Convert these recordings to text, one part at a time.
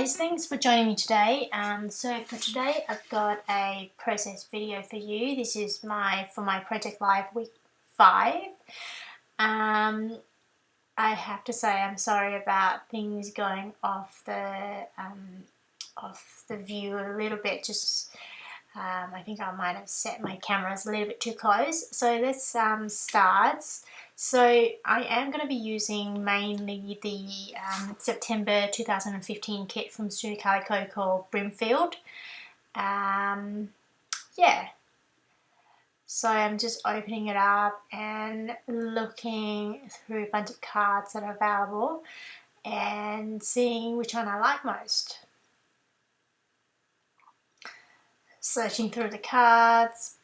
guys, thanks for joining me today. So for today I've got a process video for you. This is for my Project Live week 5. I have to say I'm sorry about things going off the view a little bit. I think I might have set my cameras a little bit too close. So let's start. So I am going to be using mainly the September 2015 kit from Studio Calico called Brimfield. Yeah. So I'm just opening it up and looking through a bunch of cards that are available and seeing which one I like most. Searching through the cards.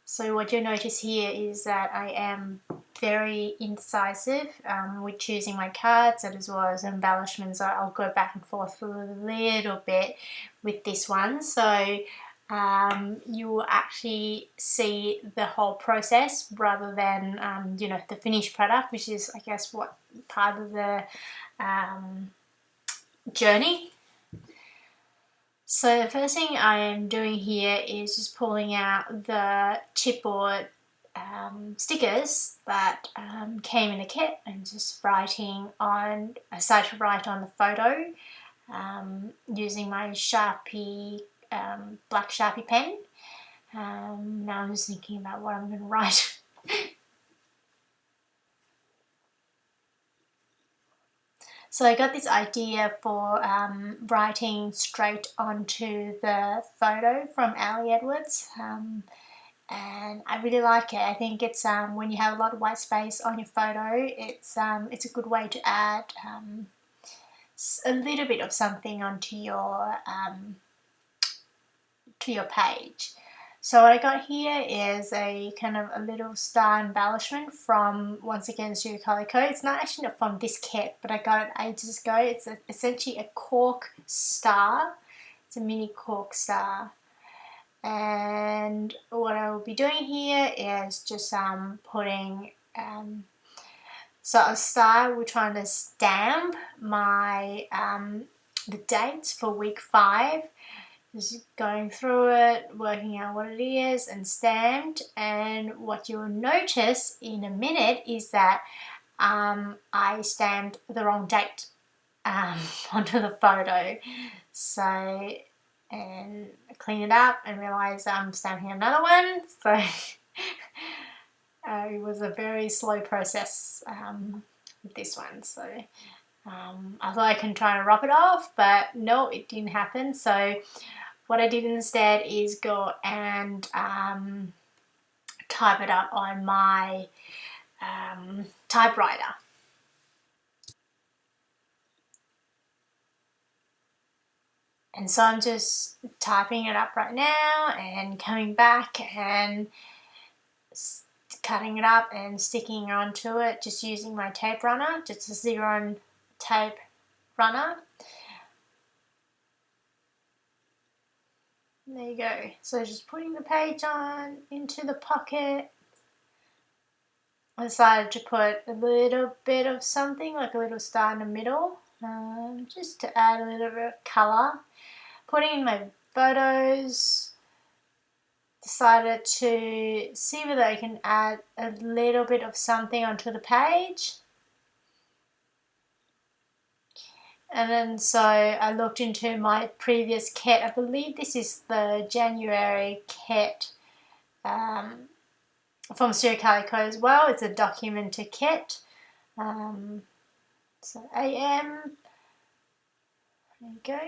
So what you'll notice here is that I am very indecisive with choosing my cards, and as well as embellishments. So I'll go back and forth a little bit with this one. So you will actually see the whole process rather than the finished product, which is, I guess, what part of the journey. So the first thing I am doing here is just pulling out the chipboard stickers that came in the kit and just writing on. I started to write on the photo using my Sharpie, black Sharpie pen. Now I'm just thinking about what I'm going to write. So I got this idea for writing straight onto the photo from Ali Edwards, and I really like it. I think it's when you have a lot of white space on your photo, it's a good way to add a little bit of something onto your page. So what I got here is a kind of a little star embellishment from, once again, Studio Calico. It's not actually not from this kit, but I got it ages ago. It's essentially a cork star. It's a mini cork star. And what I will be doing here is just putting, so a star, we're trying to stamp my, the dates for week 5. Just going through it, working out what it is, and stamped. And what you'll notice in a minute is that I stamped the wrong date onto the photo. So, and I clean it up and realize I'm stamping another one. So it was a very slow process with this one. So I thought I can try and rub it off, but no, it didn't happen. So what I did instead is go and type it up on my typewriter. And so I'm just typing it up right now and coming back and cutting it up and sticking onto it, just using my tape runner, just a 0 tape runner. There you go. So just putting the page on into the pocket. I decided to put a little bit of something, like a little star in the middle, just to add a little bit of colour. Putting in my photos. Decided to see whether I can add a little bit of something onto the page. And then so I looked into my previous kit. I believe this is the January kit from Studio Calico as well. It's a documenter kit. So AM, there you go.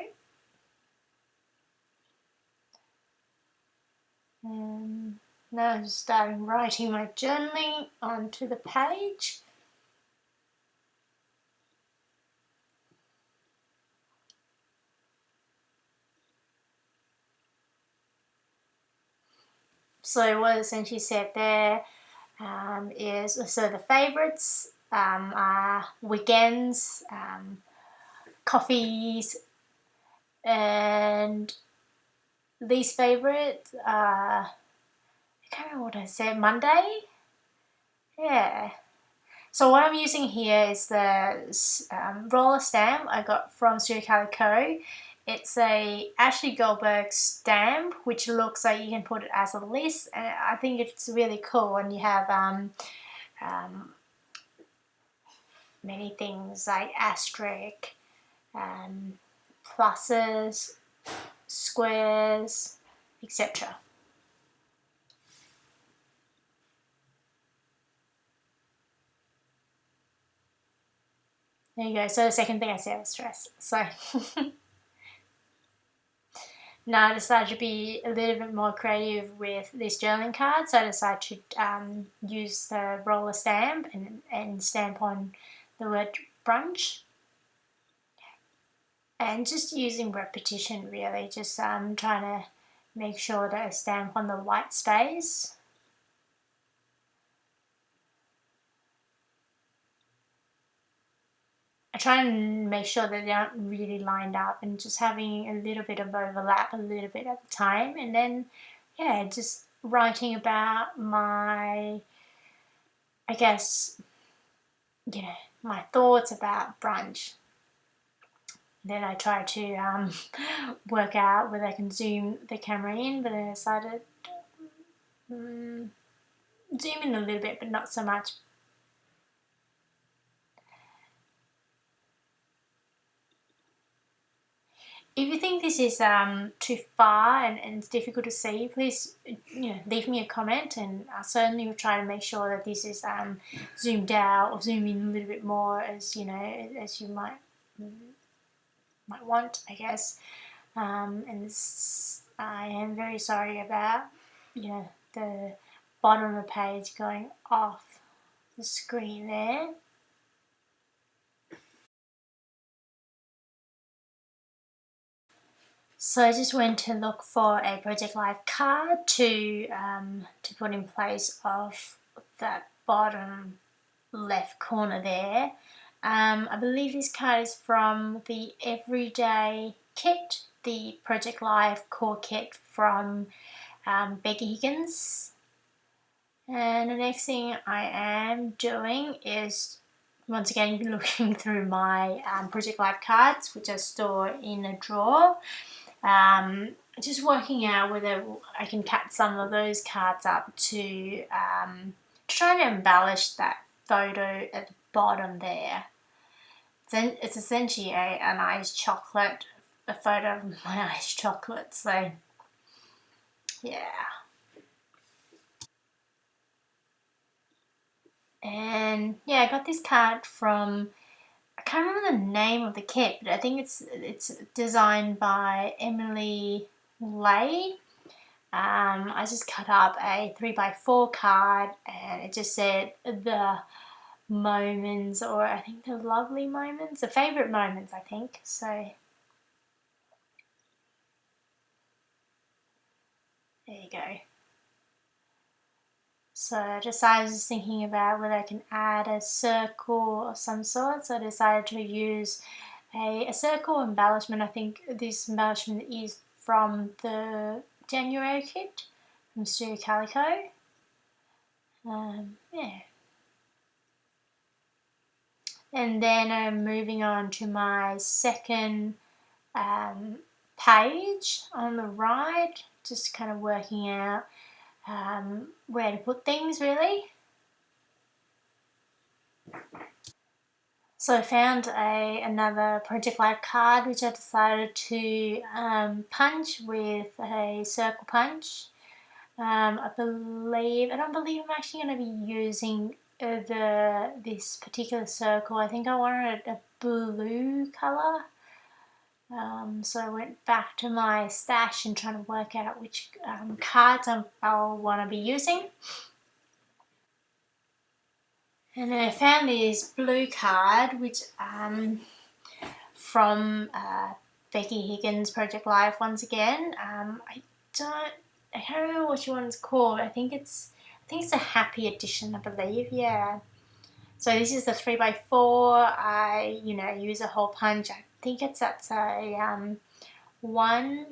And now I'm just starting writing my journaling onto the page. So what essentially said there is, so the favourites are weekends, coffees, and least favourite, I can't remember what I said, Monday? Yeah. So what I'm using here is the roller stamp I got from Calico. It's a Ashley Goldberg stamp, which looks like you can put it as a list, and I think it's really cool. And you have um, many things like asterisk, um, pluses, squares, etc. There you go. So the second thing I said was stress. So now I decided to be a little bit more creative with this journaling card. So I decided to use the roller stamp and stamp on the word brunch. And just using repetition really, just trying to make sure that I stamp on the white space. I try and make sure that they aren't really lined up and just having a little bit of overlap a little bit at a time, and then yeah, just writing about my, I guess, my thoughts about brunch. Then I try to work out whether I can zoom the camera in, but then I decided zoom in a little bit, but not so much. If you think this is too far and it's difficult to see, please leave me a comment, and I certainly will try to make sure that this is zoomed out or zoom in a little bit more as as you might want, I guess. And I am very sorry about the bottom of the page going off the screen there. So I just went to look for a Project Life card to put in place of that bottom left corner there. I believe this card is from the Everyday kit, the Project Life core kit from Becky Higgins. And the next thing I am doing is once again looking through my Project Life cards, which I store in a drawer. Just working out whether I can cut some of those cards up to try to embellish that photo at the bottom there. It's essentially an iced chocolate, a photo of my iced chocolate. So yeah. And yeah, I got this card from, I can't remember the name of the kit, but I think it's designed by Emily Lay. I just cut up a 3x4 card, and it just said the moments, or I think the lovely moments, the favourite moments, I think. So there you go. So I decided, just thinking about whether I can add a circle of some sort, so I decided to use a circle embellishment. I think this embellishment is from the January kit from Calico. Yeah. And then I'm moving on to my second page on the right, just kind of working out where to put things really. So I found another Project Life card, which I decided to punch with a circle punch. I don't believe I'm actually going to be using this particular circle. I think I wanted a blue colour. So I went back to my stash and trying to work out which cards I'll want to be using. And then I found this blue card, which from Becky Higgins Project Life once again. I can't remember which one's called. I think it's a happy edition, I believe. Yeah. So this is the 3x4. I use a hole punch. I think it's at a 1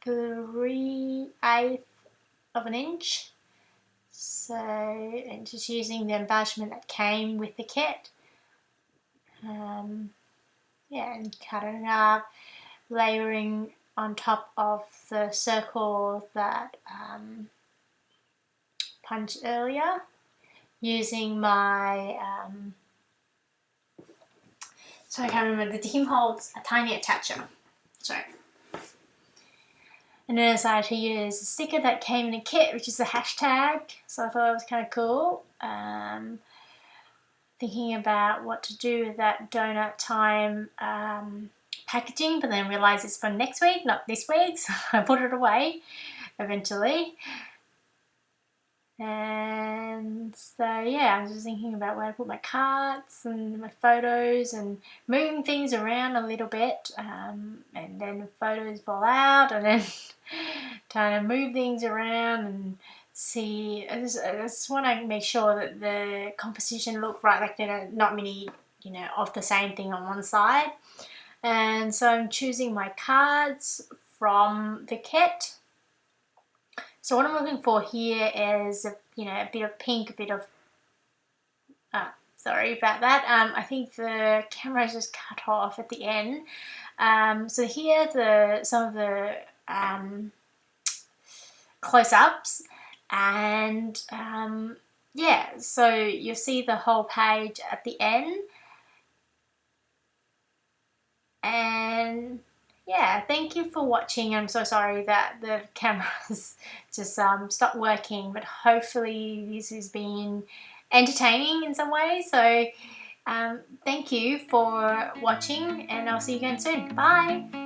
3/8 of an inch. So, and just using the embellishment that came with the kit. Yeah, and cutting it up, layering on top of the circle that punched earlier, using my, so I can't remember, the team holds a tiny attacher. Sorry. And then I decided to use a sticker that came in a kit, which is a hashtag. So I thought it was kind of cool. Thinking about what to do with that donut time packaging, but then realised it's for next week, not this week. So I put it away eventually. And so yeah, I was just thinking about where I put my cards and my photos and moving things around a little bit, and then photos fall out, and then trying to move things around and see. I just want to make sure that the composition look right, like there are not many, of the same thing on one side. And so I'm choosing my cards from the kit. So what I'm looking for here is, a bit of pink, a bit of, sorry about that. I think the camera is just cut off at the end. So here some of the close-ups, and yeah, so you'll see the whole page at the end. And yeah, thank you for watching. I'm so sorry that the cameras just stopped working, but hopefully this has been entertaining in some way. So thank you for watching, and I'll see you again soon. Bye.